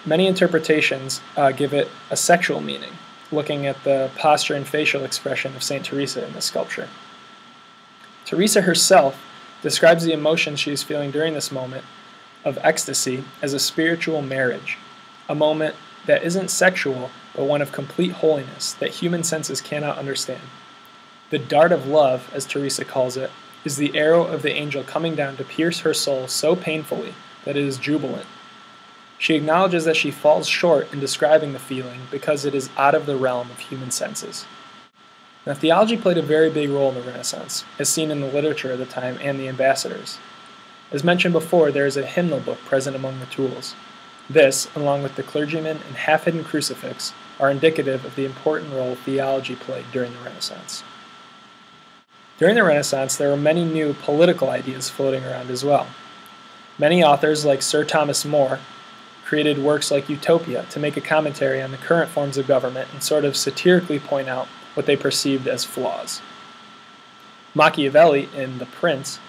many interpretations give it a sexual meaning, looking at the posture and facial expression of St. Teresa in this sculpture. Teresa herself describes the emotions she is feeling during this moment of ecstasy as a spiritual marriage, a moment that isn't sexual, but one of complete holiness that human senses cannot understand. The dart of love, as Teresa calls it, is the arrow of the angel coming down to pierce her soul so painfully that it is jubilant. She acknowledges that she falls short in describing the feeling because it is out of the realm of human senses. Now, theology played a very big role in the Renaissance, as seen in the literature of the time and the ambassadors. As mentioned before, there is a hymnal book present among the tools. This, along with the clergyman and half-hidden crucifix, are indicative of the important role theology played during the Renaissance. During the Renaissance, there were many new political ideas floating around as well. Many authors, like Sir Thomas More, created works like Utopia to make a commentary on the current forms of government and sort of satirically point out what they perceived as flaws. Machiavelli, in The Prince,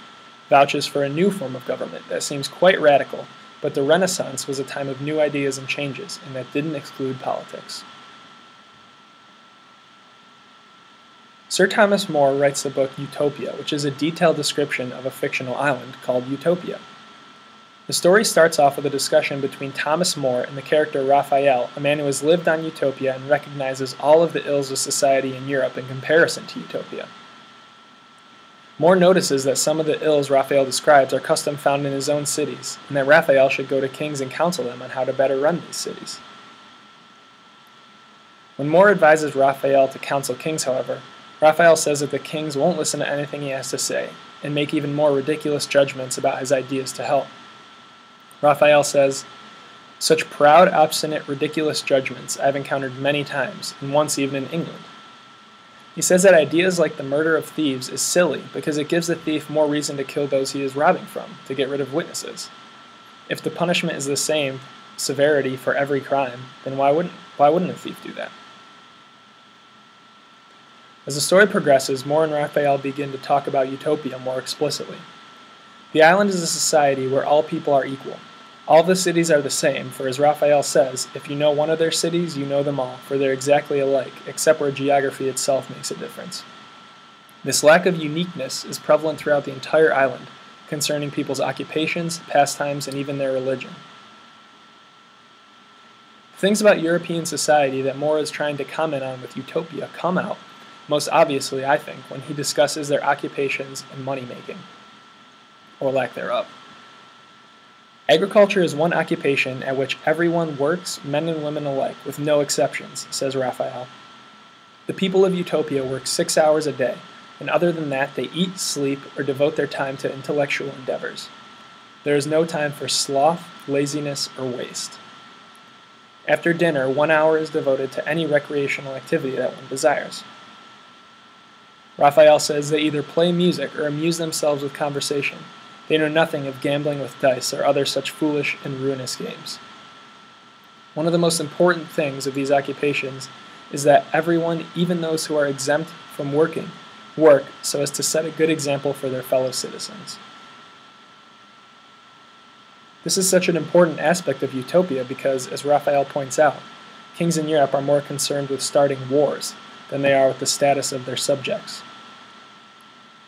vouches for a new form of government that seems quite radical, but the Renaissance was a time of new ideas and changes, and that didn't exclude politics. Sir Thomas More writes the book Utopia, which is a detailed description of a fictional island called Utopia. The story starts off with a discussion between Thomas More and the character Raphael, a man who has lived on Utopia and recognizes all of the ills of society in Europe in comparison to Utopia. More notices that some of the ills Raphael describes are custom found in his own cities, and that Raphael should go to kings and counsel them on how to better run these cities. When More advises Raphael to counsel kings, however, Raphael says that the kings won't listen to anything he has to say, and make even more ridiculous judgments about his ideas to help. Raphael says, "Such proud, obstinate, ridiculous judgments I have encountered many times, and once even in England." He says that ideas like the murder of thieves is silly because it gives the thief more reason to kill those he is robbing from, to get rid of witnesses. If the punishment is the same severity for every crime, then why wouldn't a thief do that? As the story progresses, More and Raphael begin to talk about Utopia more explicitly. The island is a society where all people are equal. All the cities are the same, for as Raphael says, if you know one of their cities, you know them all, for they're exactly alike, except where geography itself makes a difference. This lack of uniqueness is prevalent throughout the entire island, concerning people's occupations, pastimes, and even their religion. Things about European society that More is trying to comment on with Utopia come out, most obviously, I think, when he discusses their occupations and money-making, or lack thereof. Agriculture is one occupation at which everyone works, men and women alike, with no exceptions, says Raphael. The people of Utopia work 6 hours a day, and other than that they eat, sleep, or devote their time to intellectual endeavors. There is no time for sloth, laziness, or waste. After dinner, 1 hour is devoted to any recreational activity that one desires. Raphael says they either play music or amuse themselves with conversation. They know nothing of gambling with dice or other such foolish and ruinous games. One of the most important things of these occupations is that everyone, even those who are exempt from working, work so as to set a good example for their fellow citizens. This is such an important aspect of Utopia because, as Raphael points out, kings in Europe are more concerned with starting wars than they are with the status of their subjects.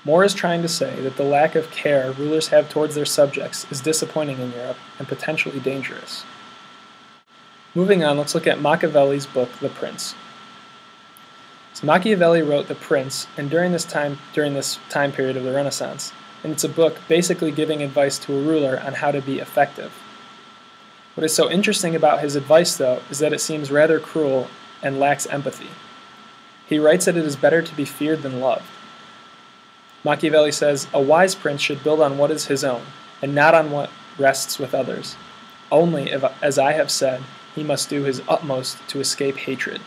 More is trying to say that the lack of care rulers have towards their subjects is disappointing in Europe and potentially dangerous. Moving on, let's look at Machiavelli's book, The Prince. So Machiavelli wrote The Prince, and during this time period of the Renaissance, and it's a book basically giving advice to a ruler on how to be effective. What is so interesting about his advice, though, is that it seems rather cruel and lacks empathy. He writes that it is better to be feared than loved. Machiavelli says, "A wise prince should build on what is his own, and not on what rests with others. Only, as I have said, he must do his utmost to escape hatred."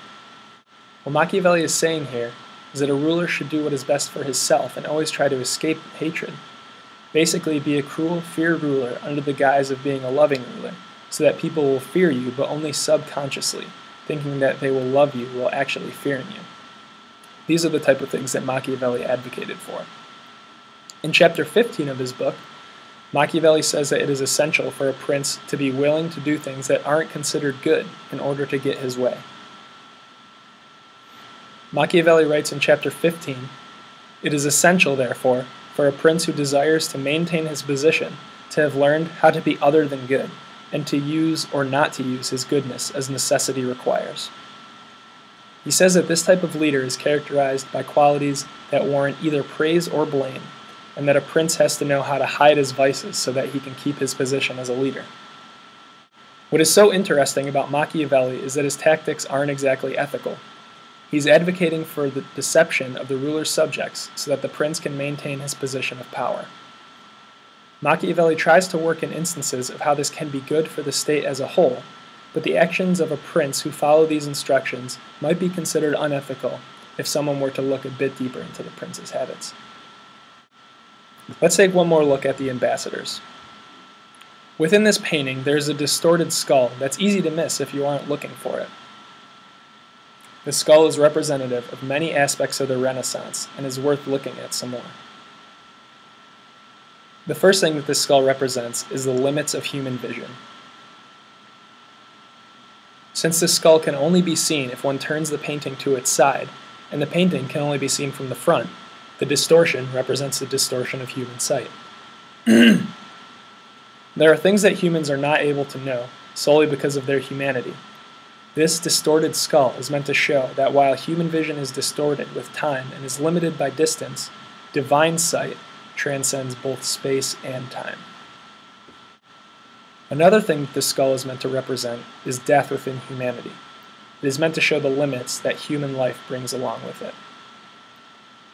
What Machiavelli is saying here is that a ruler should do what is best for himself and always try to escape hatred. Basically, be a cruel, feared ruler under the guise of being a loving ruler, so that people will fear you, but only subconsciously, thinking that they will love you while actually fearing you. These are the type of things that Machiavelli advocated for. In chapter 15 of his book, Machiavelli says that it is essential for a prince to be willing to do things that aren't considered good in order to get his way. Machiavelli writes in chapter 15, "It is essential, therefore, for a prince who desires to maintain his position to have learned how to be other than good, and to use or not to use his goodness as necessity requires." He says that this type of leader is characterized by qualities that warrant either praise or blame, and that a prince has to know how to hide his vices so that he can keep his position as a leader. What is so interesting about Machiavelli is that his tactics aren't exactly ethical. He's advocating for the deception of the ruler's subjects so that the prince can maintain his position of power. Machiavelli tries to work in instances of how this can be good for the state as a whole, but the actions of a prince who follow these instructions might be considered unethical if someone were to look a bit deeper into the prince's habits. Let's take one more look at the ambassadors. Within this painting, there's a distorted skull that's easy to miss if you aren't looking for it. The skull is representative of many aspects of the Renaissance and is worth looking at some more. The first thing that this skull represents is the limits of human vision. Since the skull can only be seen if one turns the painting to its side, and the painting can only be seen from the front, the distortion represents the distortion of human sight. There are things that humans are not able to know solely because of their humanity. This distorted skull is meant to show that while human vision is distorted with time and is limited by distance, divine sight transcends both space and time. Another thing that the skull is meant to represent is death within humanity. It is meant to show the limits that human life brings along with it.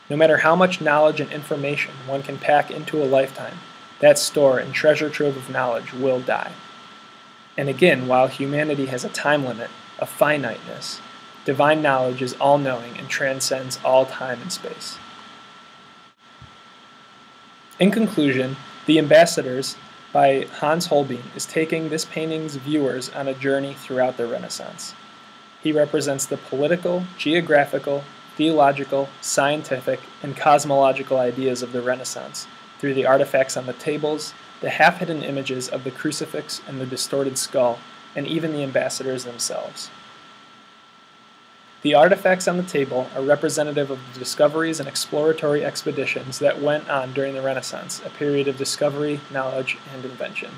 No matter how much knowledge and information one can pack into a lifetime, that store and treasure trove of knowledge will die. And again, while humanity has a time limit, a finiteness, divine knowledge is all-knowing and transcends all time and space. In conclusion, The Ambassadors by Hans Holbein is taking this painting's viewers on a journey throughout the Renaissance. He represents the political, geographical, theological, scientific, and cosmological ideas of the Renaissance through the artifacts on the tables, the half-hidden images of the crucifix and the distorted skull, and even the ambassadors themselves. The artifacts on the table are representative of the discoveries and exploratory expeditions that went on during the Renaissance, a period of discovery, knowledge, and invention.